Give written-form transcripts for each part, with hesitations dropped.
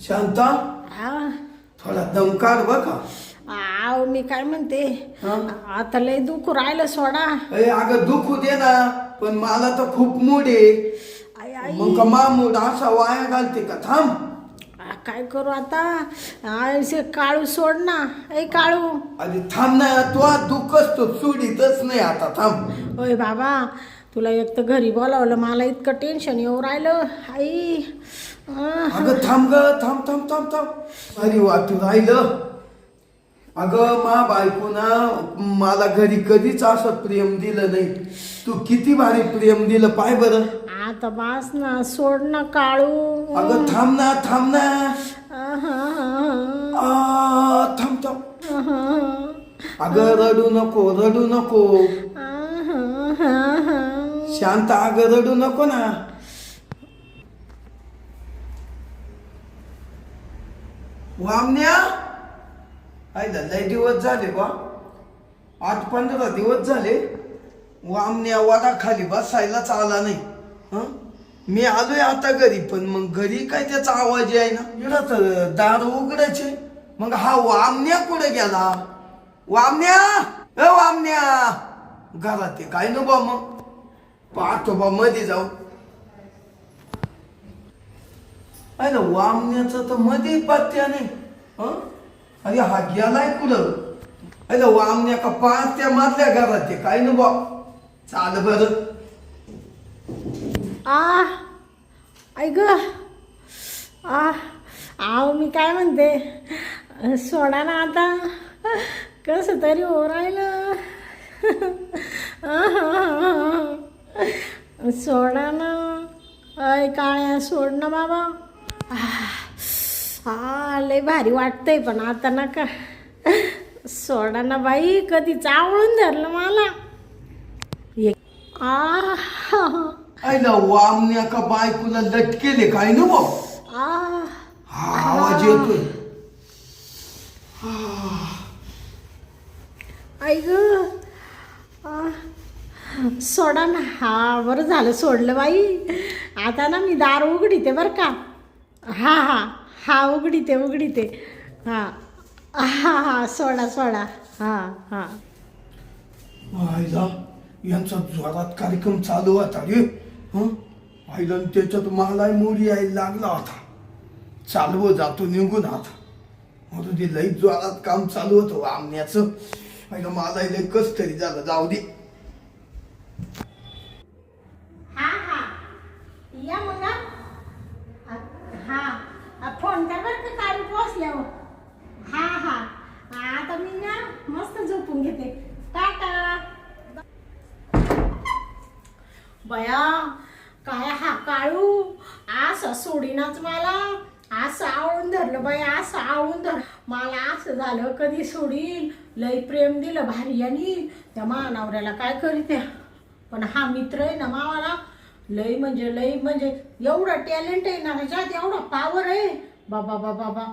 शांता हा थोडा दम काढ बघा. आव मी काय म्हणते आता लय दुख राहिलं सोडा. अगं दुखू दे ना, पण मला तर खूप मूड आहे. आई आई मग का मा मूड असा वाया घालते का? थांब. काय करू आता? काळू सोड ना. ए काळू अरे थांब ना, तू दुखच तो सोडीतच नाही आता. थांब. ओय बाबा, तुला एक तर घरी बोलावलं, मला इतकं टेन्शन येऊ राहिलं आई. अगं थांब ग, थांब थांब थांब थांब. अरे वा, तू राहिलं. अगं मा बायको ना मला घरी कधीच असं प्रेम दिलं नाही. तू किती भारी प्रेम दिलं पाय बरं. आता बास ना, सोड ना काळू. अगं थांब ना, थांब ना. थांब थांब. अगं रडू नको, रडू नको. शांत, अगं रडू नको ना. वामन्या, लय दिवस झाले बा. 8-15 दिवस झाले वामन्या वाडा खाली बसायलाच आला नाही. मी आलोय आता घरी, पण मग घरी काय त्याचा आवाज आहे ना. एवढा तर दार उघडायचे. मग हा वामन्या कुठे गेला? वामन्या, वामन्या घरात आहे काय न बा? मग पाहतो बा मध्ये जाऊ. ना वामण्याचं तर मध्ये पत्त्या नाही. अरे हा गेलाय कुठं? अरे वामण्या का पाच त्या मधल्या घरात आहे काय न बा? चाल बर. ऐ ग आव मी काय म्हणते, सोडा ना आता. कसं तरी हो राहिलं. सोडा ना. अय काळ्या, सोड ना बाबा. लय भारी वाटतंय, पण आता नका. सोडा ना बाई, कधी चावळून धरलं मला. आईला वामण्या का बायकोला लटकेले काय न बा? हा आवाज येतोय. आई ग सोडा ना. बरं झालं सोडलं बाई. आता ना मी दार उघडीते बरं का. हा उघडीते. हा सोडा सोडा. आईला यांचा जोरात कार्यक्रम चालू होता रे. आईला त्याच्यात मला मोरी यायला लागला होता. चालव जातो निघून आता. म्हणून ते लई जोरात काम चालू होतं वामण्याचं. आईला मला लई कस तरी झालं. जाऊ दे. या मग. फोन कर बरं का काळू पोचल्यावर. आता मी ना मस्त झोपून घेते. टाटा. बया काय हा काळू असं सोडीनाच मला. असं आवळून धरलं बाई, असं आवळून धर. मला असं झालं कधी सोडील. लय प्रेम दिलं भारी यांनी त्या मानावऱ्याला. काय करीत, पण हा मित्र आहे ना मावाला, लय म्हणजे एवढं टॅलेंट आहे ना ह्याच्यात, एवढा पॉवर आहे बाबा.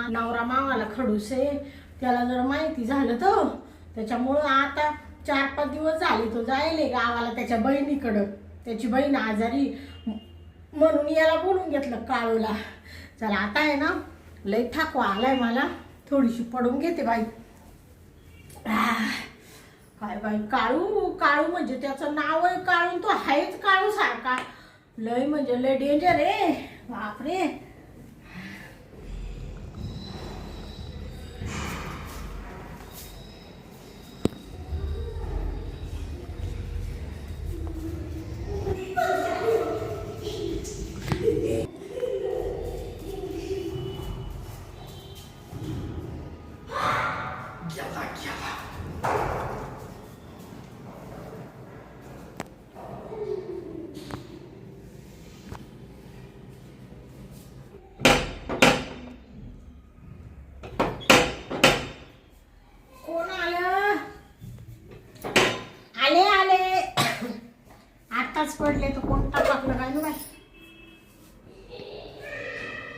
नवरा मावाला खडूस आहे. त्याला जर माहिती झालं तर त्याच्यामुळं आता 4-5 दिवस झाले तो जायले गावाला त्याच्या बहिणीकडं. त्याची बहीण आजारी, म्हणून याला बोलून घेतलं काळूला. चला आता आहे ना, लय थकवा आलाय मला. थोडीशी पडून घेते बाई. काय बाई, काळू म्हणजे त्याचं नाव आहे काळू. तो आहेच काळू सारखा. लय म्हणजे लय डेंजर आहे बापरे. पडले तर कोणता टाकलं काय ना बाई.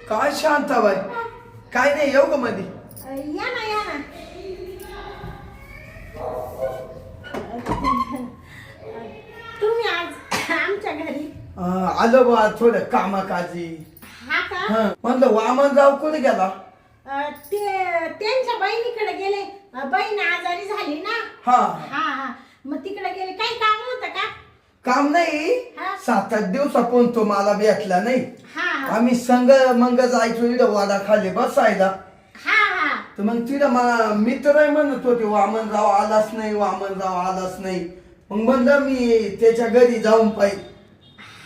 काय शांताबाई, काय नाही येऊ ग मध्ये. या ना तुम्ही आज आमच्या घरी. आलो बा थोडं कामाकाजी. हा का म्हणलं वामनराव कुठे गेला? ते त्यांच्या बहिणीकडे गेले. बहीण आजारी झाली ना. हा हा मग तिकडे गेले. काही काम होतं का? काम नाही. हा. 7-8 दिवसापून तो मला भेटला नाही. हा आम्ही संग मंग जायचो इकडं वाडा खाली बसायला. हा तर मग तिथं मित्र म्हणत होते वामनराव आलाच नाही, वामनराव आलाच नाही. मग म्हणलं मी त्याच्या घरी जाऊन पाहिजे.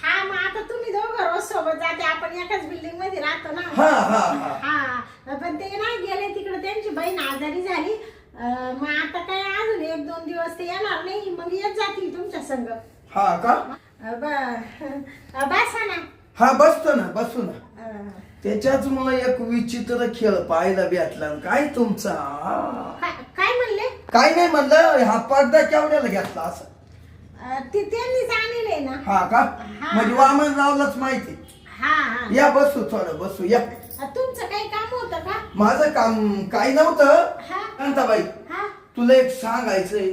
हा मग आता तुम्ही दोघं रोज सोबत जाते. आपण एकाच बिल्डिंग मध्ये राहतो ना. हा हा हा हा पण ते ना गेले तिकडे. त्यांची बहीण आजारी झाली. मग आता काय अजून 1-2 दिवस ते येणार नाही. मग येत जातील तुमच्या संग. हा का? बसा ना. हा बसतो ना, बसू ना. त्याच्याच मला एक विचित्र खेळ पाहायला भेटला. काय तुमचा? काय म्हणले? काय नाही म्हणलं, हा पडदा केवढ्याला घेतला असं? ते त्यांनीच आणले ना. हा का? म्हणजे वामनरावलाच माहिती. हा या बसू, थोडं बसू या. तुमचं काही काम होतं का? माझं काम काही नव्हतं. कांताबाई, हा तुला एक सांगायचंय.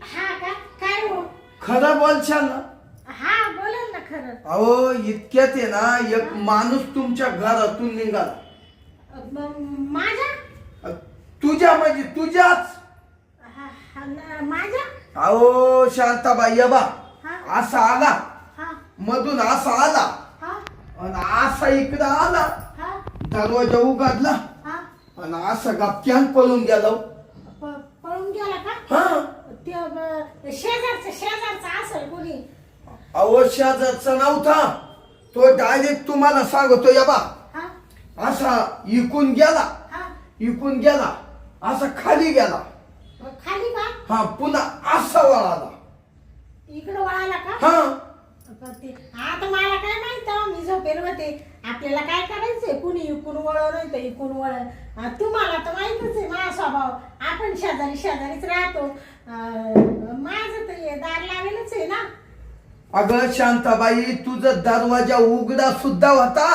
हा का? काय हो? खरं बोलशाल ना? हा बोला ना खरं. अहो इतक्यात आहे ना एक माणूस तुमच्या घरातून निघाला. माझ्या? तुझ्या म्हणजे तुझ्याच. माझ्या? अहो शांताबाई बा, असा आला हा मधून, असा आला हा आणि असा इकडं आला. हा दरवाजा उघडला हा आणि असं गपक्यान पळून गेलो. पळून गेला का? हा ते शेजारचा असेल कोणी. अहो शेजारचा नव्हता तो. डायरेक्ट तुम्हाला सांगतो या बा, हा असा इकून गेला, हा इकून गेला, असा खाली गेला. खाली का? हा पुन्हा असा वळाला. इकडं वळाला का? हा आता मला काय माहित, मी झोपेल होते. आपल्याला काय करायचंय? कुणी इकून वळ नाही तर इकून वळ. तुम्हाला तर माहितच आहे माझा स्वभाव. आपण शेजारीच राहतो. माझं तर दार लावेलच आहे ना. अगं शांताबाई, तुझं दरवाजा उघडा सुद्धा होता.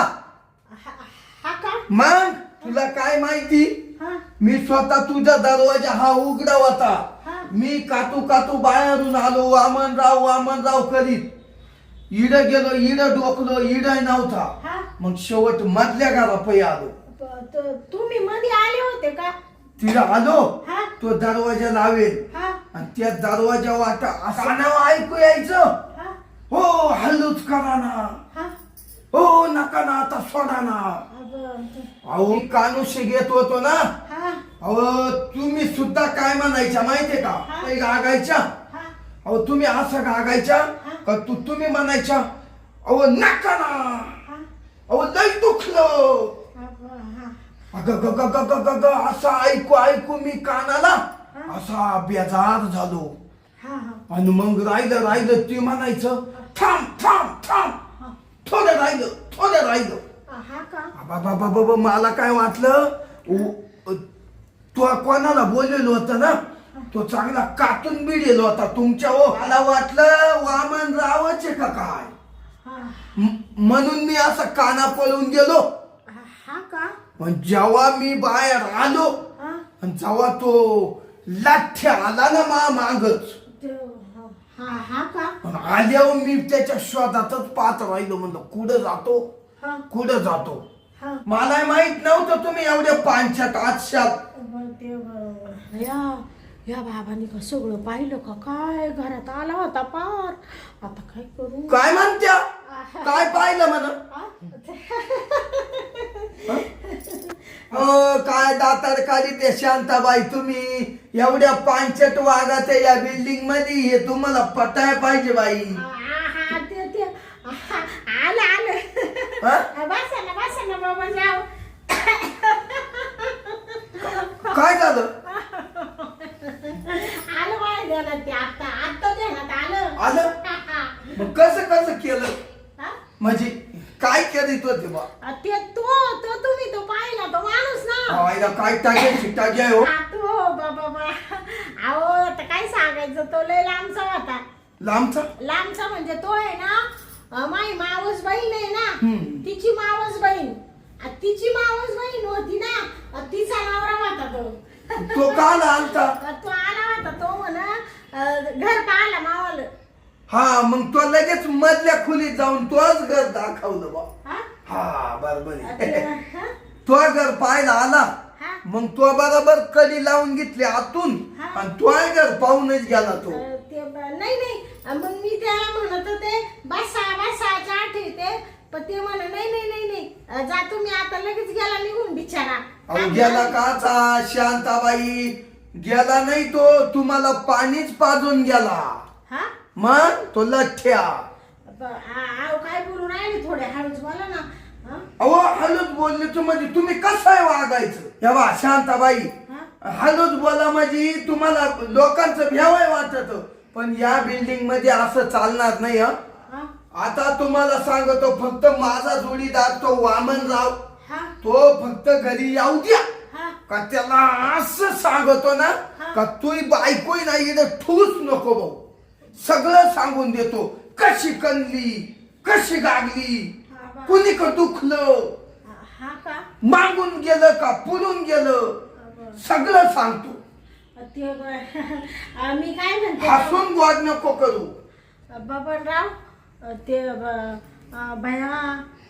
हा का? मग तुला काय माहिती? हा मी स्वतः तुझा दरवाजा हा उघडा होता. हा मी कातू बाहेरून आलो, वामनराव करीत. इड गेलो, इड डोकलो, इड नव्हता. हा मग शेवट मधल्या घरापायी आलो. तुम्ही मध्ये आले होते का? तिला आलो, हा तो दरवाजा लावेल हा आणि त्या दरवाजा वाटा असा नाव ऐकू यायचं. हा हो हल्लूच करा ना, हा हो नका ना, आता सोडा ना. अहो कानुशी घेत होतो ना. हा अहो तुम्ही सुद्धा काय म्हणायच्या माहितीये का? काही गागायच्या. हा अहो तुम्ही असं गागायच्या का? तुम्ही म्हणायच्या अहो नका ना, अहो लय दुखलं. अगं ग ग ग ग ग असं ऐकू मी कानाला असा बेजार झालो. आणि मग राहिलं ती म्हणायचं थांब थांब थांब, थोडं राहिलं. बाबा मला काय वाटलं, तो कोणाला बोललेलो होता ना, तो चांगला कातून बिडेल होता तुमच्या. मला वाटलं वामनरावच आहे का काय, म्हणून मी असं काना पळून गेलो. हा का? पण जेव्हा मी बाहेर आलो आणि जेव्हा तो लाठ्या आला ना मागच, हा का? आल्यावर मी त्याच्या शोधातच पाहत राहिलो. म्हणलं कुठं जातो. मला माहित नव्हतं तुम्ही एवढ्या पांच्यात आजशात. या बाबांनी का सगळं पाहिलं का काय? घरात आला होता पार. आता काय करू? काय म्हणत्या? काय पाहिलं म्हणा? काय दातार काढी ते शांताबाई, तुम्ही एवढ्या पांचट वागात या बिल्डिंग मध्ये, हे तुम्हाला पटाय पाहिजे बाई. आलं बसा ना बाबा, जाऊ. काय झालं? आलं बाय देणार ते, आता देण्यात आलं. मग कसं केलं? म्हणजे काय करीत होते बा? ते तुम्ही तो पाहिला तो माणूस ना. काय टाक्या हो? तो बाबा अहो आता काय सांगायचं, तो लय लांबचा होता. लांबचा म्हणजे तो आहे ना, माझी मावस बहीण आहे ना, तिची मावस बहीण होती ना, तिचा नवरा होता तो. तो का आलता? तो आला होता, तो म्हणा घर पाहिला मावाला. हा मग तो लगेच मधल्या खोलीत जाऊन तोच घर दाखवलं बा. हा बरोबर ते, आहे. हा? तो घर पाहायला आला हा? मग तो बरोबर कडी लावून घेतली आतून हा. आणि तो घर पाहूनच गेला तो. नाही नाही मग मी त्याला म्हणत होते बसा बसा चहा ठेवते पण ते म्हणा नाही नाही नाही नाही जातो मी आता लगेच गेला निघून बिचारा. अहो गेला काचा शांताबाई गेला नाही तो तुम्हाला पाणीच पाजून गेला. हा मग तो लठ्ठ्या. काय बोलून राहिले थोडे हळूच बोला ना. हा? अहो हलूच बोलले तू म्हणजे तुम्ही कसं आहे वागायचं. हे बा शांताबाई हा? हलूच बोला म्हणजे तुम्हाला लोकांचं भ्यावाय वाटत पण या बिल्डिंग मध्ये असं चालणार नाही. हा? आता तुम्हाला सांगतो फक्त माझा जोडीदार तो वामनराव हा? तो फक्त घरी येऊ द्या हा? का त्याला असं सांगतो ना का तू बायकोय नाही इथं ठूस नको भाऊ. सगळं सांगून देतो कशी कणली कशी गागली कुणी का दुखलं हा का मागून गेलं का पुरून गेलं सगळं सांगतो. ते मी काय म्हणते हसून गोड नको करू. बबनराव ते भया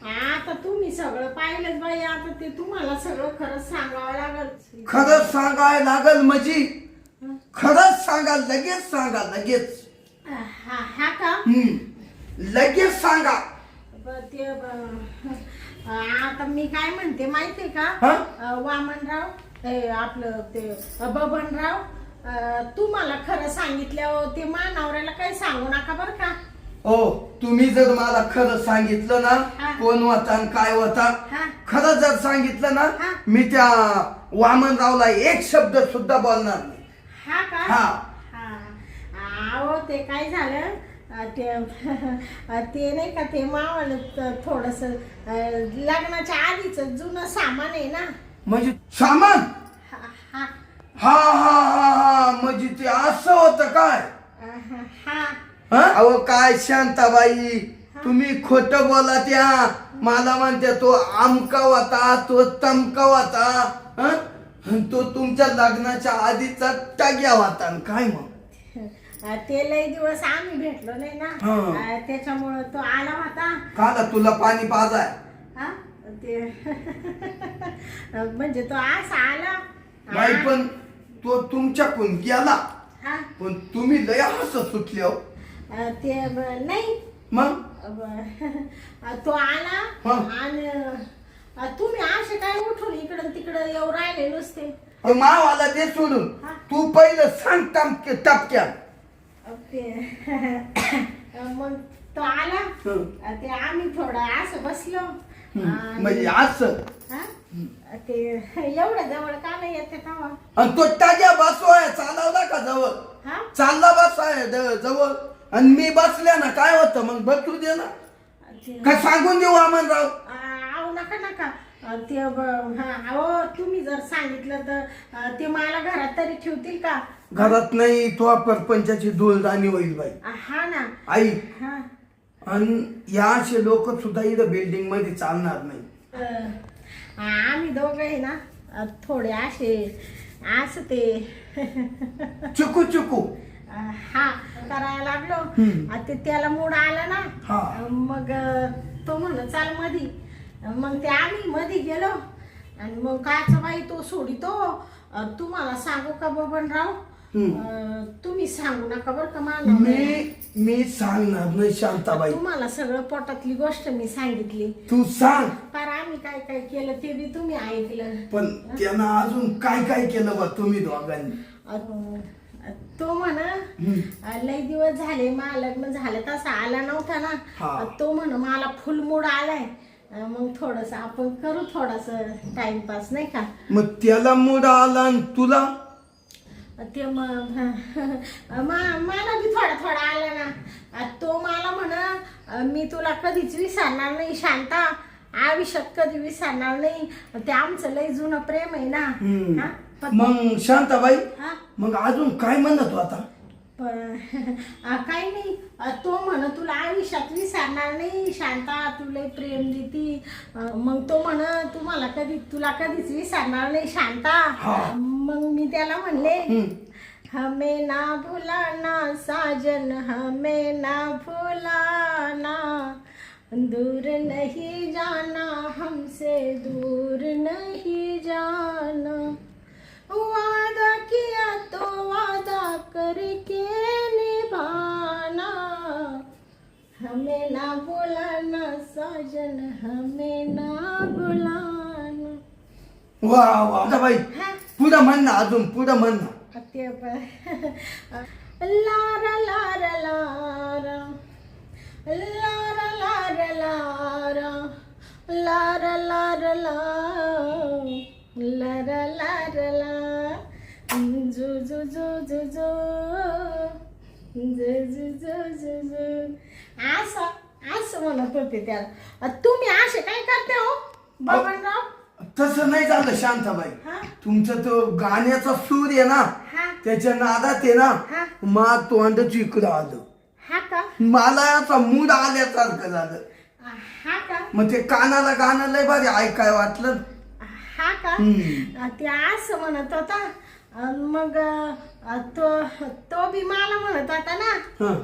आता तुम्ही सगळं पाहिलंच बाई आता ते तुम्हाला सगळं खरंच सांगावं लागल. खरंच सांगाय लागल म्हणजे खरंच सांगा लगेच सांगा लगेच. हा का लगेच सांगा. ते आता मी काय म्हणते माहितीये का वामनराव हे आपलं ते बबनराव तुम्हाला खरं सांगितल्यावर ते मानावऱ्याला काही सांगू नका बरं का. ओ तुम्ही जर मला खरं सांगितलं ना कोण होता आणि काय होता खरं जर सांगितलं ना मी त्या वामनरावला एक शब्द सुद्धा बोलणार नाही. हा का अहो ते काय झालं ते नाही का ते मावाला थोडस लग्नाच्या आधीच जुनं सामान आहे ना. म्हणजे सामान हा हा हा हा हा म्हणजे ते असं होतं काय. हा अहो काय शांताबाई तुम्ही खोट बोला त्या मला म्हणते तो आमका होता तो तमका होता तो तुमच्या लग्नाच्या आधीचा टाग्या होता काय मग ते लय दिवस आम्ही भेटलो नाही ना त्याच्यामुळं तो आला होता का तुला पाणी पाजाय. हा ते म्हणजे तो असा आला नाही पण तो तुमच्याकडून गेला हा पण तुम्ही लय हसत सुटले हो. ते नाही मग तो आला आणि तुम्ही असे काय उठून इकडं तिकडं येऊ राहिले नुसते. मावाला ते सोडून तू पहिलं सांग टपक्या. मग तो आला ते आम्ही थोडं असं बसलो म्हणजे असं ते एवढं जवळ का नाही येते तेव्हा. आणि तो टाग्या बसवाय चालवला का जवळ चालला बसवाय जवळ आणि मी बसल्या ना काय होतं मग बसू दे ना का सांगून देऊ वामनराव. अहो नका नका ते अहो तुम्ही जर सांगितलं तर ते मला घरात तरी ठेवतील का. घरात नाही तो परपंचाची धूळदाणी होईल बाई. हा ना आई आणि या असे लोक सुद्धा इथं बिल्डिंग मध्ये चालणार नाही. आम्ही दोघं आहे ना थोडे असे असं ते चुकू चुकू हा करायला लागलो ते त्याला मूड आला ना मग तो म्हण चाल मधी मग ते आम्ही मध्ये गेलो आणि मग काचा बाई तो सोडितो. तुम्हाला सांगू का बबनराव तुम्ही सांगू नका बरं का मला. मी सांगणार नाही शांताबाई. तुम्हाला सगळं पोटातली गोष्ट मी सांगितली तू सांग. पर आम्ही काय काय केलं ते बी तुम्ही ऐकलं. पण त्यानं अजून काय काय केलं बा तुम्ही दोघांनी. तो म्हणा लय दिवस झाले मला लग्न झालं तसा आला नव्हता ना. तो म्हण मला फुल मूड आलाय मग थोडस आपण करू थोडस टाइमपास नाही का. मग त्याला मूड आला आणि तुला ते मला बी थोडा थोडा आला ना. तो मला म्हण मी तुला कधीच विसरणार नाही शांता आयुष्यात कधी विसरणार नाही. ते आमचं लय जुनं प्रेम आहे ना. मग शांताबाई मग अजून काय म्हणत होता. काही नाही तो म्हण तुला आयुष्यात विसरणार नाही शांता तुला प्रेम देती. मग तो म्हण तुम्हाला तुला कधीच विसरणार नाही शांता. मग मी त्याला म्हणले हमें ना भुलाना साजन हमें ना भुलाना दूर नहीं जाना हमसे दूर नहीं जाना वादा किया तो वादा करके निभाना हमें ना बुलाना साजन हमें ना बुलाना वा वा बाई हा पुढं म्हण ना अजून पुढं म्हण ना ते Lara Lara Lara Lara Lara Lara Lara Lara Lara Lara ला जु जु जु जु जु जु जु जु जु जु असं असं म्हणत होते त्याला तुम्ही असे काय करते हो बाबांराव तसं नाही झालं शांताबाई हा तुमचं तो गाण्याचा सूर आहे ना हा त्याच्या नादात आहे ना हा मा तोंडच इकडं आलं हा का मला असा मूड आल्यासारखं झालं हा का मग ते कानाला गाणं लय भारी ऐकाय वाटलं हा का ते असं म्हणत होता मग तो तो बी मला म्हणत होता ना हं.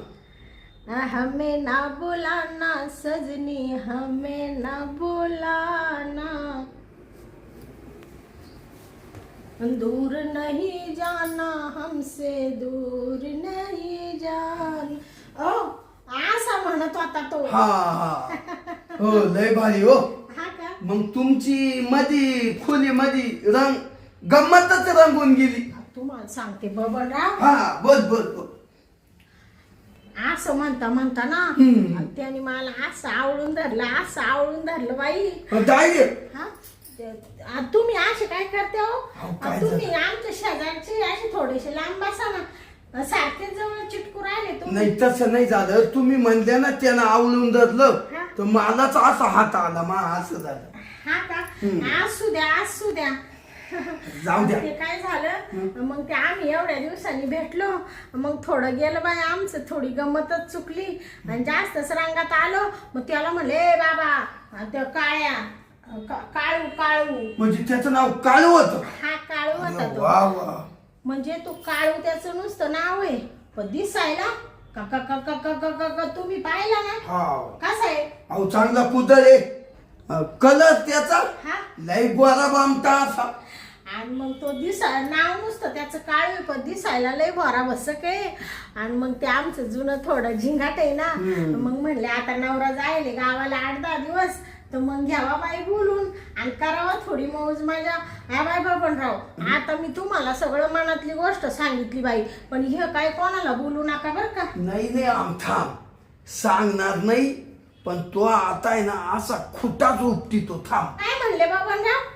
हमें ना बुलाना सजनी हमें ना बुलाना दूर नहीं जाना हमसे दूर नहीं जाना ओ असा म्हणत होता तो हा हा हो लय भारी हो हा का मग तुमची मधी खोली मधी रंग गंमतच रंगून गेली तुम्हाला सांगते बबनराव हा बोल बोल बोल असं म्हणता म्हणता ना हम्म. त्याने मला असं आवडून धरलं बाई डायरेक्ट हा तुम्ही असे काय करते अहो, हो काय तुम्ही आमच्या शेजारचे असे थोडेसे लांब बसा ना सारखेच जवळ चिटकू राहिले तुम्ही नाही तसं नाही झालं तुम्ही म्हणले ना त्यानं आवळून धरलं हा. तर मलाच असा हात आला मा असं झालं हा का असू द्या जाऊ द्या ते काय झालं मग ते आम्ही एवढ्या दिवसांनी भेटलो मग थोडं गेलं बाई आमचं थोडी गंमतच चुकली आणि जास्तच रंगात आलो मग त्याला म्हणले बाबा त्या काळ्या काळू काळू म्हणजे त्याचं नाव काळू होतं हा काळू होता तो वा वा म्हणजे तो काळू त्याचं नुसतं नाव आहे पण दिसायला का का का का का का का का तुम्ही पाहिला ना हा कसा आहे अहो चांगला कुदळ आहे कलर त्याचा हा लय गोरा बामटा असा आणि मग तो नाव नुसतं त्याचं काळ आहे पण दिसायला लय भरा बसक आहे आणि मग ते आमचं जुनं थोडं झिंगाट आहे ना मग म्हणले आता नवरा जायले गावाला 8-10 दिवस तर मग घ्यावा बाई बोलून आणि करावा थोडी मौज माझ्या हा बाई बबनराव आता मी तुम्हाला सगळं मनातली गोष्ट सांगितली बाई पण हे काय कोणाला बोलू नका बरं का नाही नाही थांब सांगणार नाही पण तो आता आहे ना असा खुटाच उपटी तो थांब काय म्हणले बबनराव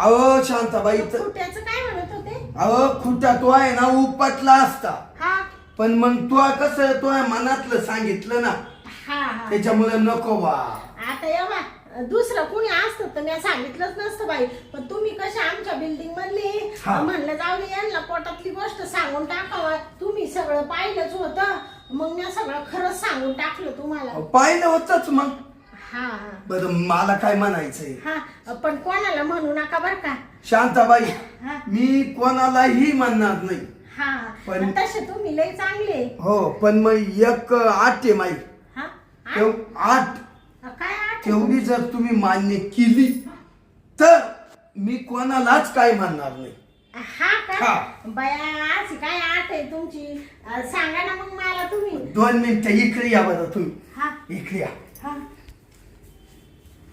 अहो शांताबाई खोट्याचं काय म्हणत होते अहो खुटा तो आहे ना उपटला असता हा पण मग तो कसं तो मनातलं सांगितलं ना हा हा त्याच्यामुळे नको बा आता एव्हा दुसरं कुणी असतं तर मी सांगितलंच नसतं बाई पण तुम्ही कशा आमच्या बिल्डिंग मधली हा. म्हणलं जाऊ दे यांना पोटातली गोष्ट सांगून टाकावं तुम्ही सगळं पाहिलंच होतं मग मी सगळं खरंच सांगून टाकलं तुम्हाला पाहिलं होतच मग हा बरं मला काय म्हणायचंय हा पण कोणाला म्हणू नका बर का शांताबाई हा मी कोणालाही म्हणणार नाही हा पण- तसे तुम्ही लय चांगले हो पण मग एक आठ आहे माई हा आठ काय आठ तेवढी जर तुम्ही मान्य केली तर मी कोणालाच काय म्हणणार नाही हा हा. का बया आज काय आठ आहे तुमची सांगा ना मग मला तुम्ही 2 मिनिटं इकडे या बरं तुम्ही हा इकडे या हा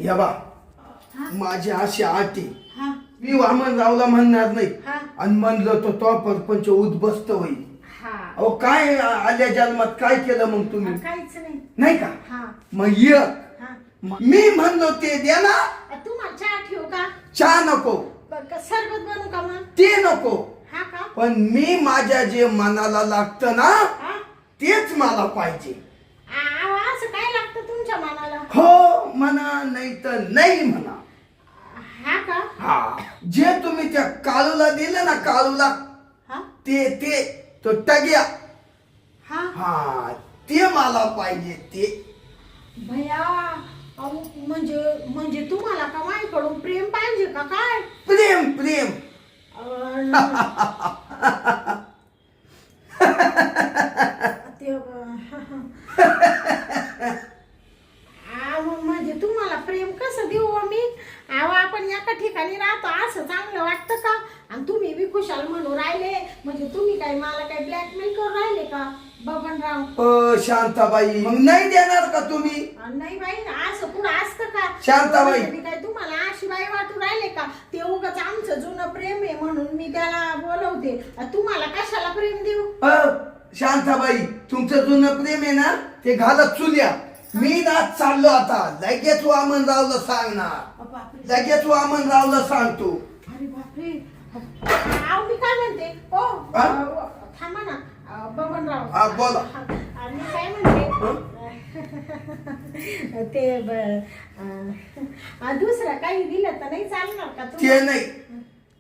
या बा हा. माझी अशी आठ आहे हा मी वामनरावला म्हणणार नाही हा. आणि म्हणलं तो परपंच उद्ध्वस्त होईल हा अहो काय आल्या जन्मात काय केलं मग तुम्ही काहीच नाही नाही का हा मग ये हा मी म्हणलो ते द्या ना तुम्हाला चहा ठेवू का चहा नको सरबत बनवू का मग ते नको हा का पण मी माझ्या जे मनाला लागतं ना हा तेच मला पाहिजे असं काय लागतं तुमच्या मनाला हो म्हणा नाही तर नाही म्हणा हा का हा जे तुम्ही त्या काळूला दिलं ना काळूला हा ते तो टग्या हा हा ते मला पाहिजे ते भया अहो, म्हणजे तुम्हाला का माझ्याकडून प्रेम पाहिजे का काय प्रेम प्रेम ते अहो आपण एका ठिकाणी राहतो असं चांगलं वाटतं का? आणि तुम्ही बी खुशाल म्हणून राहिले म्हणजे तुम्ही काय मला काय ब्लॅकमेल करून राहिले का बबनराव? शांताबाई मग नाही देणार का तुम्ही? नाही बाई असं कुठं असतं का? शांताबाई. मी काय तुम्हाला अशी बाई वाटून राहिले का? ते उगाच आमचं जुनं प्रेम आहे म्हणून मी त्याला बोलवते. तुम्हाला कशाला प्रेम देऊ? शांताबाई तुमचं जुनं प्रेम आहे ना ते घालत चुल्या. मी ना चाललो आता लगेच वामनरावला सांगणार. बापरे. लगेच वामनरावला सांगतो. अरे बापरे. अहो मी काय म्हणते ओ थांबा ना बबनराव. बोला. मी काय म्हणते ते दुसरं काही दिलं तर नाही चालणार का ते तुम्हाला? नाही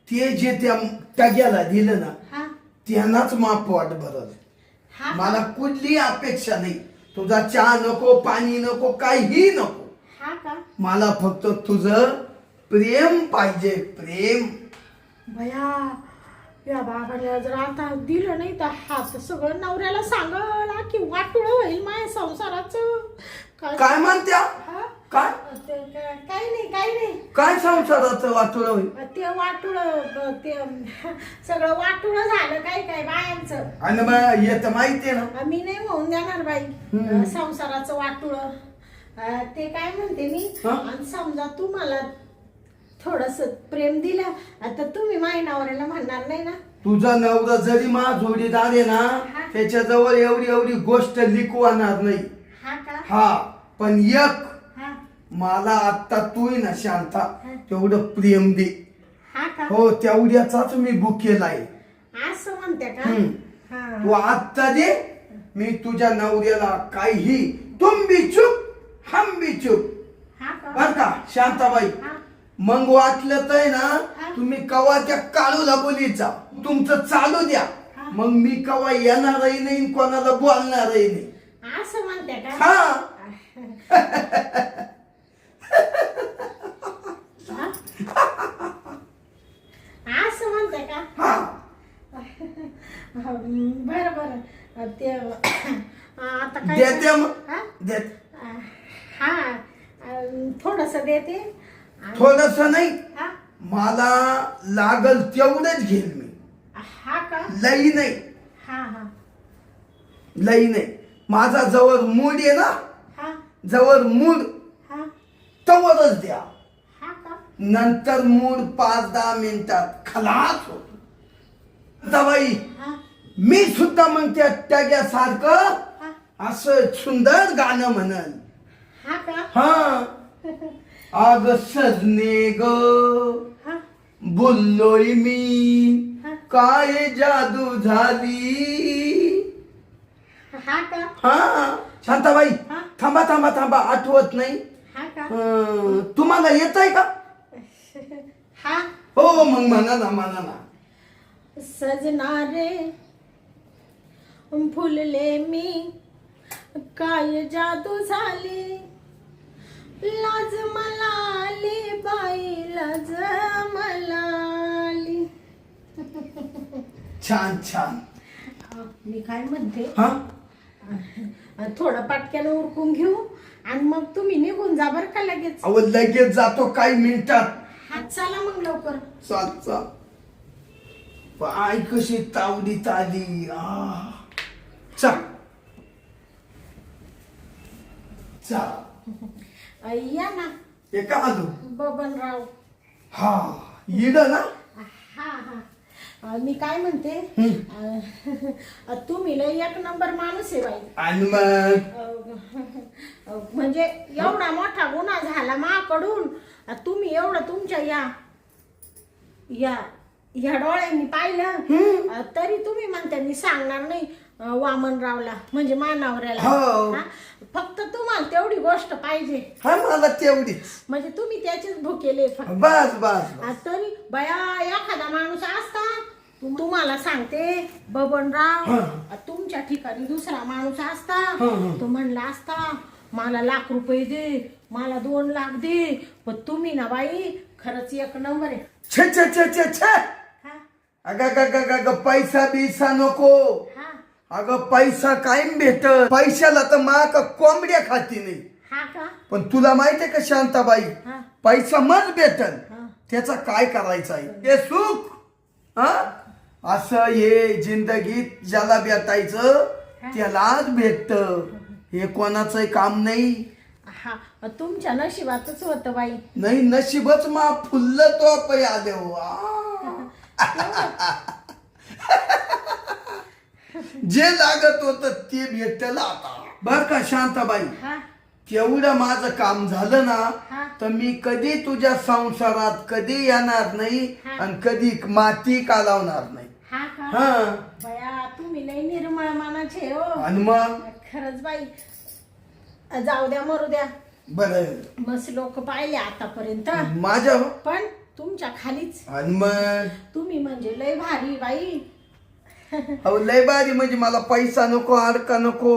ते जे त्या टग्याला दिलं ना हा त्यांनाच माप वाट भरल. हा मला कुठली अपेक्षा नाही. तुझा चहा नको पाणी नको काही नको. हा का? मला फक्त तुझं प्रेम पाहिजे. प्रेम. भया या बाबाला जर आता दिलं नाही तर हात सगळं नवऱ्याला सांगल की वाटुळ होईल माझ्या संसाराचं. काय म्हणत्या? हा? काय काही नाही काय संसाराचं वाटोळ होईल? ते वाटुळ ते सगळं वाटुळ झालं काय बायांचं. आणि मग येत माहितीये ना मी नाही होऊन देणार बाई संसाराचं वाटुळ. ते काय म्हणते मी आणि समजा तुम्हाला थोडस प्रेम दिलं आता तुम्ही माझ्या नवऱ्याला म्हणणार नाही ना? तुझा नवरा जरी मा जोडीदार आहे ना त्याच्याजवळ एवढी गोष्ट लिखवणार नाही. हा का? हा पण एक हा मला आता तू ना शांता तेवढं प्रेम दे. हा का? हो तेवढ्याचाच मी बुक केलाय. असं म्हणते का? हा तू आत्ता दे. मी तुझ्या नवऱ्याला काही तुम भी चुप हम भी चुप. हा का? बर का शांताबाई? हा मग वाटलं तर ना तुम्ही कवा त्या काळूला बोलीचा तुमचं चालू द्या. मग मी कवा येणारही नाही कोणाला बोलणारही नाही. असं म्हणते का? हा असं म्हणते का? हा बरं ते आता काय देते मग. हा? देत हा थोडस देते. थोडस नाही हा मला लागल तेवढंच घेईल मी. हा का? लई नाही. हा हा लई नाही. माझा जवळ मूड आहे ना हा जवळ मूड हा तवरच द्या. हा का? नंतर मूड 5-10 मिनिटात खलास होतो. दवाई हा मी सुद्धा मग त्या टग्यासारखं हा असं सुंदर गाणं म्हणन. हा का? हा आग सजने ग हा बोललोय मी काय जादू झाली. हा का? हा शांताबाई हा? थांबा आठवत नाही. हा का? तुम्हाला येत आहे का? हा हो मग म्हणा ना. सजना रे फुलले मी काय जादू झाली लाज मला आली बाई लाज मला आली. छान. मी काय म्हणते हा थोडं पटक्यानं उरकून घेऊ आणि मग तुम्ही निघून जा बर का लगेच. अहो लगेच जातो काही मिनिटात. हात चला मग लवकर. चाल पाय कशी तावडीत आली. चल या ना हे का आलो. बबनराव. हा इड ना. हा मी काय म्हणते तुम्ही लय एक नंबर माणूस आहे बाई. आणि मग म्हणजे एवढा मोठा गुन्हा झाला माकडून तुम्ही एवढं तुमच्या या डोळ्यांनी पाहिलं तरी तुम्ही म्हणता मी सांगणार नाही वामनरावला म्हणजे मानावऱ्याला. हो. फक्त तुम्हाला तेवढी गोष्ट पाहिजे. हा मला तेवढीच म्हणजे तुम्ही त्याचेच भुकेले फक्त. बस तरी बया एखादा माणूस असता तुम्हाला सांगते बबनराव तुमच्या ठिकाणी दुसरा माणूस असता तो म्हणला असता मला ₹1,00,000 दे मला 2 लाख दे. पण तुम्ही ना बाई खरंच एक नंबर आहे. छे अगं पैसा बिसा नको. अगं पैसा कायम भेटत. पैशाला तर माक कोंबड्या खाती नाही. हा का पण तुला माहितीये का शांताबाई, हा पैसा मज भेटल, हा त्याचा काय करायचं आहे हे सुख. हा असं हे जिंदगीत ज्याला भेटायचं त्यालाच भेटत, हे कोणाचं काम नाही. हा तुमच्या नशिबातच होतं बाई. नाही नशीबच मा फुललं तो पै आले हो. जे लागत होत ते भेटल आता. बर का शांताबाई, हा तेवढं माझं काम झालं ना हा तर मी कधी तुझ्या संसारात कधी येणार नाही हा. आणि कधी माती कालावणार नाही. हा का हा बया तुम्ही लई निर्मळ मनाचे हो. आणि मग खरंच बाई. जाऊ द्या मरू द्या. बर मस्त लोक पाहिले आतापर्यंत, माझ्या पण तुमच्या खालीच आणि मग तुम्ही म्हणजे लय भारी बाई. अहो लय भारी म्हणजे मला पैसा नको अडका नको,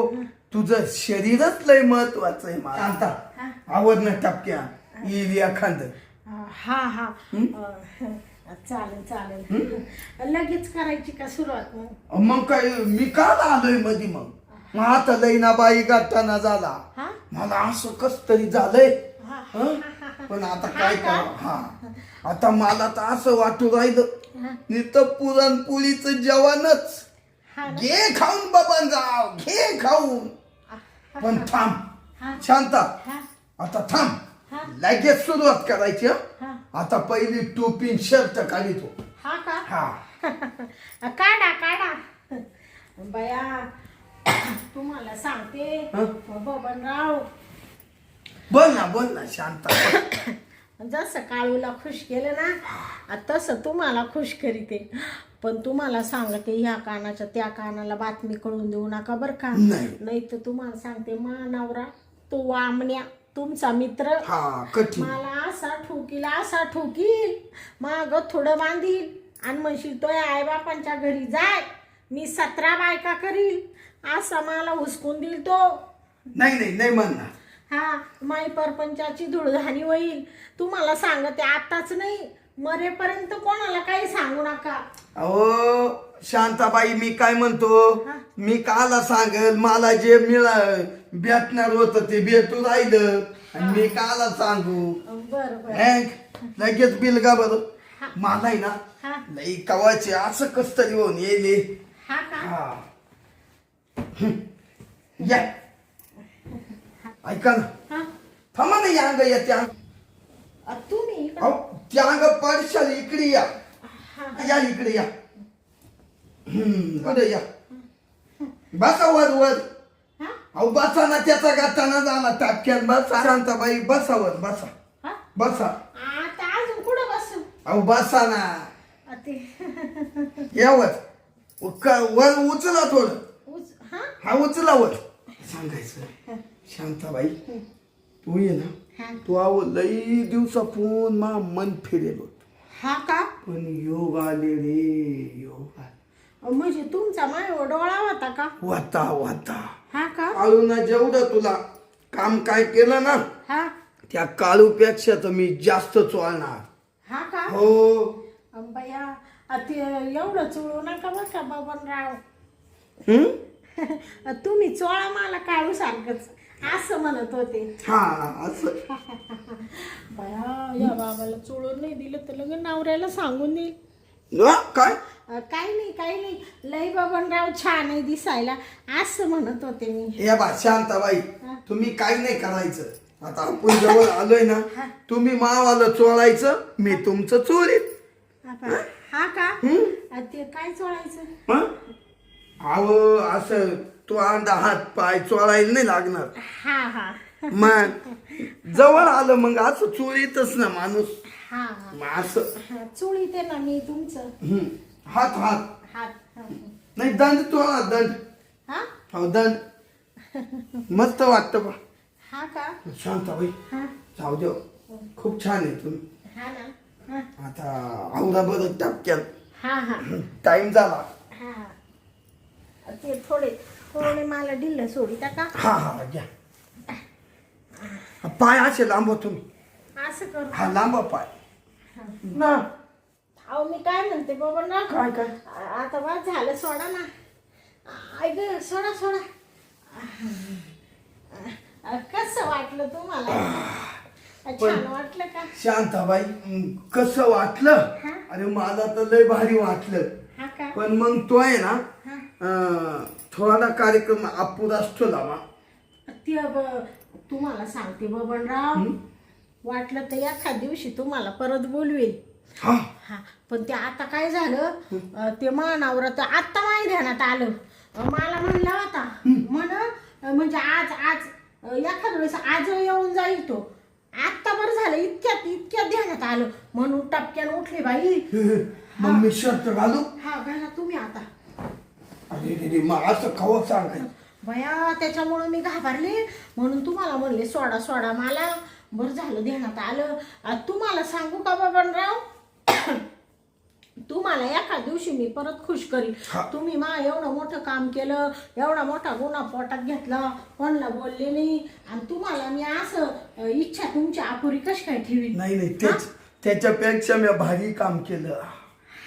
तुझं शरीरच लय महत्वाचं आहे मला. आता हा. आवडणं टपक्या येईल एखाद. हा हा चालेल चालेल. लगेच करायची का सुरुवात मग? मग काय मी का आलोय मधी मग आता लईना बाई गाठाना झाला हा मला असं कस तरी झालंय. हा हं? पण आता काय करावं. हा आता मला तर असं वाटू राहिलं हा नुसतं पुरणपोळीचं जेवणच. हा ना? घे खाऊन बाबां जाव घे खाऊन. पण थांब हा शांता, हा आता थांब, हा लगेच सुरुवात करायची. हं? हा आता पहिली टोपी शर्ट काढितो. हा का हा काढा काढा. बया तुम्हाला सांगते हं? बबनराव, बोल ना शांता. जसं काळूला खुश केलं ना तसं तुम्हाला खुश करीते. पण तुम्हाला सांगते ह्या कानाच्या त्या कानाला बातमी कळून देऊ नका बरं का. नाही तर तुम्हाला सांगते मानवरा तो वामण्या तुमचा मित्र हा कठीण. मला असा ठोकील माग थोडं बांधील आणि म्हणशील तो आईबापांच्या घरी जाय मी 17 बायका करील असा मला हुसकून देईल तो. नाही म्हणणार. हा माई परपंचाची धुळधाणी होईल. तुम्हाला सांगते आताच नाही मरेपर्यंत कोणाला काही सांगू नका. अहो शांताबाई मी काय म्हणतो, हा. मी काला सांगल मला जे भेटणार होतं ते भेटू राहिलं आणि मी काला सांगू. बरं बरं. हॅं? लगेच बिल का बरं. हा. मला आहे ना हा लई कवाचे असं कस तरी होऊन येले. हा का हा या ऐका ना, हा थांबा ना या अंग या त्या तुम्ही इकडं- अहो, त्या अंग पडशाल इकडे या. हा या इकडे या. पुढे या. बसा वर. हा अहो बसा ना, त्याचा गाताना झाला टापक्यान. बसा शांताबाई, बसा वर बसा हा बसा. आता अजून कुठं बसू? अहो बसा ना ते यावर. वर उचला थोडं. हा हा उचला वर. सांगायचं शांताबाई, तू ये ना, हा तू आव लई दिवसापून मा मन फिरेल होत, हा का पण योग आले रे योग आले. म्हणजे तुमचा माय डोळा होता का? वाता हा का काळूना जेवढं तुला काम काय केलं ना हा त्या काळूपेक्षा तर मी जास्त चोळणार. हा का हो. बया ते एवढं चोळू नका बरं का बबनराव. तुम्ही चोळा मला काळू सारखंच असं म्हणत होते. हा असं. बया या बाबाला चोळून नाही दिलं तर लगेच नवऱ्याला सांगून देईल. काय काही नाही लई बबनराव छान आहे दिसायला असं म्हणत होते मी. या बा शांताबाई, तुम्ही काही नाही करायचं. आता आपण जवळ आलोय ना, तुम्ही मावाला चोळायचं, मी तुमचं चोरीत. हा का ते काय चोळायचं? अहो असं तू अंडा हात पाय चोळायला नाही लागणार. हा हा मग जवळ आलं मग असं चोळीतच ना माणूस. हा मग असं चोळीते ना मी तुमचं. हात हात नाही दंड चोळा दंड. हा हो दंड मस्त वाटतं बा. हा का शांताबाई हा जाऊ देव, खूप छान आहे तुम्ही. हा ना आता आवडा बरं टपक्यात, हा हा टाइम झाला. हा ते थोडे मला ढिल्ल सोडिता का? हा घ्या. पाय असे लांबवा तुम्ही. असं करू हा लांबवा पाय ना. अहो मी काय म्हणते बाबा ना काय आता बा झालं सोडा ना. ऐक सोडा कसं वाटलं तुम्हाला छान वाटलं का शांताबाई कसं वाटलं हा? अरे मला तर लय भारी वाटलं हा का पण मग तो आहे ना हा. थोडा कार्यक्रम अपुराच ठेवला मग ते तुम्हाला सांगते बबनराव वाटलं तर एखाद दिवशी तुम्हाला परत बोलवेल हा हा पण ते आता काय झालं ते मानावर तर आत्ता माही ध्यानात आलं मला म्हणला होता म्हणजे आज एखाद वेळेस आज येऊन जाईल तो आत्ता बरं झालं इतक्यात ध्यानात आलं म्हणून टपक्यानं उठले बाई मग मी शर्ट घालू हा घाला तुम्ही आता अरे रे मग असं खवं सांगायचं बया त्याच्यामुळं मी घाबरले म्हणून तुम्हाला म्हणले सोडा मला बरं झालं ध्यानात आलं तुम्हाला सांगू का बबनराव तुम्हाला एका दिवशी मी परत खुश करीन तुम्ही एवढं मोठं काम केलं एवढा मोठा गुन्हा पोटात घेतला कोणाला बोलले नाही आणि तुम्हाला मी असं इच्छा तुमची अपुरी कशी काय ठेवी नाही तेच त्याच्यापेक्षा मी भारी काम केलं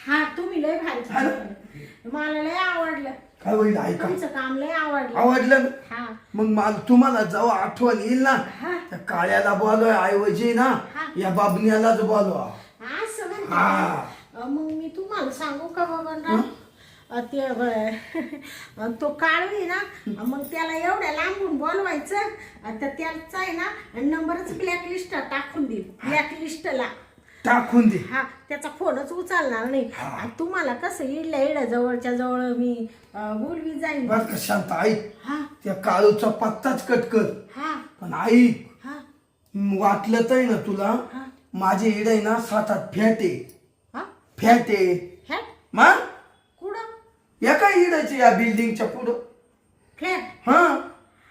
हा तुम्ही लय भारी केलं. मला लय आवडलं काय होईल ऐका तुमचं काम लय आवडलं ना? हा मग मला तुम्हाला जेव्हा आठवण येईल ना हा त्या काळ्याला बोलवाय ऐवजी ना हा. या बाबण्यालाच बोलवा असं म्हणते हा. का? मग मी तुम्हाला सांगू का बबनराव ते तो काळू आहे ना मग त्याला एवढ्या लांबून बोलवायचं तर त्याचा आहे ना नंबरच ब्लॅकलिस्ट टाकून देईल ब्लॅकलिस्टला टाकून दे हा त्याचा फोनच उचलणार नाही आणि तुम्हाला कसं इडल्या जवळच्या जवळ मी बोलवी जाईल बर का शांत ऐक हा त्या काळूचा पत्ताच कट कर हा पण ऐक हा वाटलं तर ना तुला हा माझे इड आहे ना 7-8 फॅट आहे हा फॅट आहे फ्लॅट मग कुठं एका इडायची या बिल्डिंगच्या पुढं फ्लॅट हा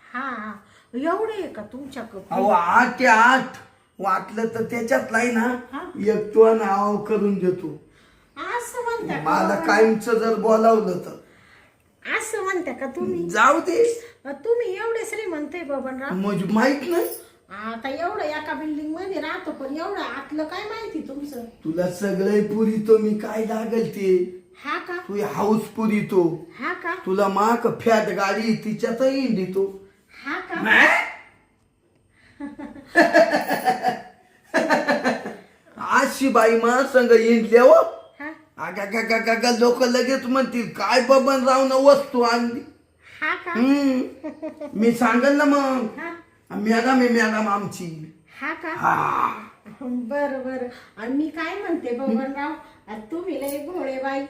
हा एवढे आहे का तुमच्याकडं अहो 8 ते 8 वाटलं तर त्याच्यात नाही ना हा. एक तो नाव करून देतो असं म्हणता का मला बबनराव? कायमच जर बोलावलं तर असं म्हणता का तुम्ही जाऊ दे तुम्ही एवढे श्रीमंत आहे बबनराव म्हणजे माहित नाही आता एवढं एका बिल्डिंग मध्ये राहतो पण एवढं आतलं काय माहिती तुमचं तुला सगळे पुरितो मी काय लागल ते हा का तू हाऊस पुरितो हा का तुला माक फॅट गाडी तिच्यात इंडितो हा का अशी बाई मा संग इंडल्या हो हा आगा लोक लगेच म्हणतील काय बबनराव न वस्तू आणली हा का मी सांगल ना मग हा मॅडम आहे मॅडम आमची हा का हा बर आणि मी काय म्हणते बबनराव तुम्ही लय भोळे बाई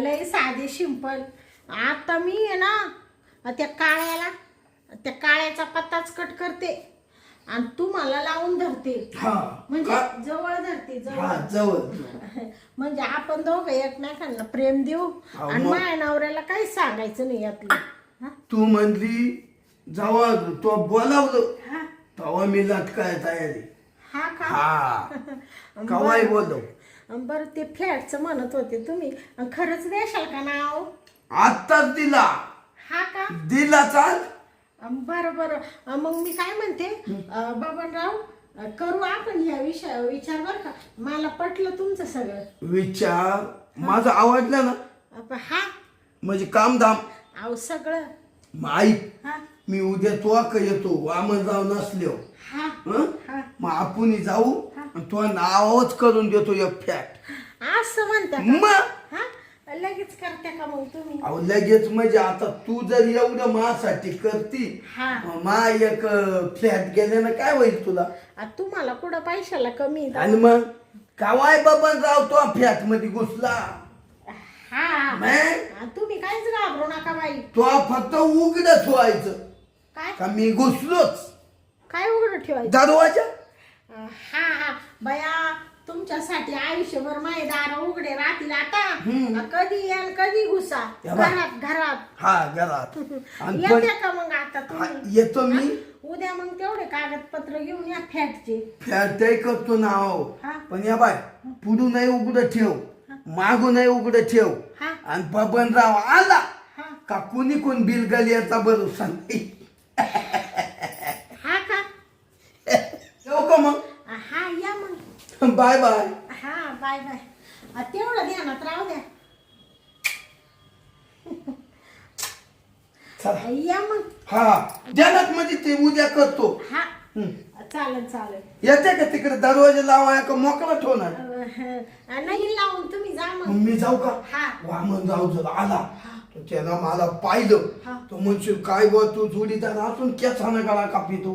लय साधे सिंपल आता मी आहे ना त्या काळ्याचा पत्ताच कट करते आणि तुम्हाला लावून धरते हा म्हणजे का? जवळ धरते हा जवळ जवळ म्हणजे आपण दोघं एकमेकांना प्रेम देऊ अहो, आणि मग- माझ्या नवऱ्याला काहीच सांगायचं नाही यातलं हा? तू म्हणली जेव्हा तो बोलावलं हा तेव्हा मी लटकाय तयारी हा का हा कवाय बोलव बरं ते फ्लॅटचं म्हणत होते तुम्ही अन खरंच देशाल का नाव आत्ताच दिला हा का दिला चाल बरं मग मी काय म्हणते बबनराव करू आपण या विचार बरं का मला पटलं तुमचं सगळं विचार माझा आवडला ना हा म्हणजे कामधाम अहो सगळं ऐक हा मी उद्या तो का येतो वामनराव नसलो हा हं? हा मग आपण जाऊ आणि तो नावच करून देतो एक फॅट असं म्हणता का? मग हा लगेच करते का मग तुम्ही अहो लगेच म्हणजे आता तू जर एवढं माझ्यासाठी करती हा मा एक फ्लॅट गेल्यानं काय होईल तुला तुम्हाला कुठं पैशाला कमी आहे? आणि मग कावाय बबनराव तो फ्लॅट मध्ये घुसला हा मग तुम्ही काहीच घाबरू नका बाई तो फक्त उघडच व्हायचं काय का मी घुसलोच काय उघडं ठेवायचं दरवाजा हा बया तुमच्यासाठी आयुष्यभर माझे दार उघडे राहतील आता कधी याल कधी घुसा या बा. घरात हा घरात आणि येते का मग आता हा, तुम्ही येतो मी उद्या मग तेवढे कागदपत्र घेऊन या फ्लॅटचे फ्लॅट करतो ना हो हा. पण या बाय पुढू नाही उघडं ठेव मागू नाही उघडं ठेव हा. आणि बबनराव आला हा का कोणी कोण बिल याचा भरोसा नाही हा का येऊ का मग हा या मग बाय बाय हा बाय तेवढं ध्यानात राहू द्या चला या मग हा ध्यानात म्हणजे ते उद्या करतो. हा हं. चालेल चालेल. येते का तिकडे दरवाजा लावाय का मोकळा ठेवणार? नाही लावून तुम्ही जा मग मग. मी जाऊ का? हा. वामन राव जर आला हा. तर त्यानं मला पाहिलं हा. तो म्हणशील काय बा तू जोडीदार असून केसानं गळा कापितो.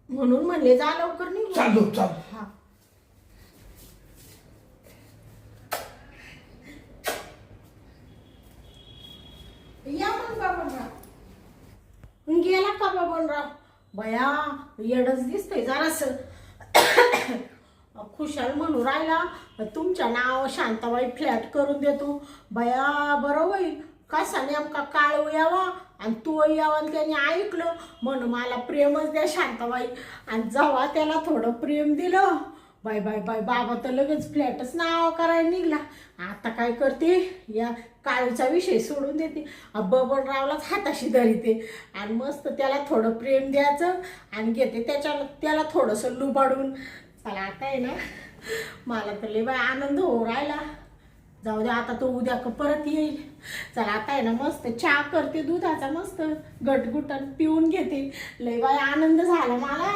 म्हणून म्हणले जा लवकर निघू. चालू चालू. हा. या मग बाबनराव. गेला का बाबनराव? बया येडच दिसतंय जरास. खुशाल म्हणू राहिला तुमच्या नाव शांताबाई फ्लॅट करून देतो. बया बरं होईल कसा नेमका काळू यावा आणि तो यावा आणि त्याने ऐकलं म्हणून मला प्रेमच द्या शांताबाई. आणि जेव्हा त्याला थोडं प्रेम दिलं बाय बाय बाय बाबा तर लगेच फ्लॅटच नाव करायला निघला. आता काय करते या काळूचा विषय सोडून देते बबनरावलाच हाताशी धरते आणि मस्त त्याला थोडं प्रेम द्यायचं आणि घेते त्याला थोडंसं लुबाडून. चला आता आहे ना मला तर लय बाय आनंद होऊ राहिला. जाऊ दे आता तो उद्या परत येईल. चला आता आहे ना मस्त चहा करते दुधाचा मस्त गटगुटन पिऊन घेते. लय बाय आनंद झाला मला.